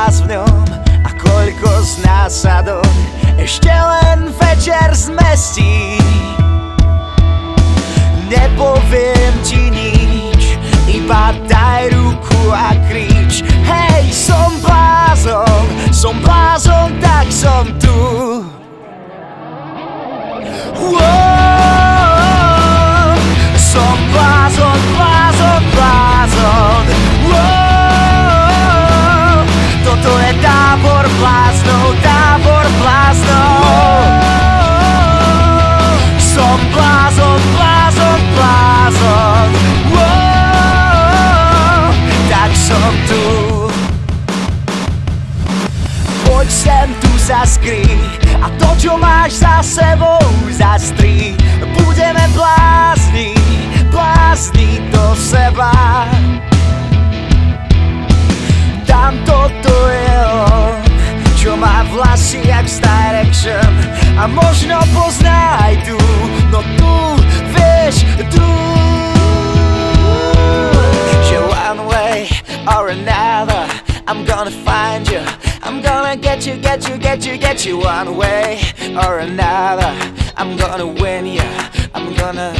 nás v ňom a koľko z nás sa doň ešte len večer zmestí. Nepoviem ti nič, iba daj ruku a krič. Hej, som blázon, tak som tu. Som blázon, blázon, blázon. Toto je tábor bláznov, tábor bláznov. Som blázon, blázon, blázon. Tak som tu. Poď sem tu sa skryj a to, čo máš za sebou, zastri. Budeme blázni, blázni do seba. Tamto to je on, čo má vlasy jak Star Action a možno pozná aj tu, no tu, vieš, tu. Že one way or another, I'm gonna find you, I'm gonna get you, get you, get you, get you. One way or another, I'm gonna win you, I'm gonna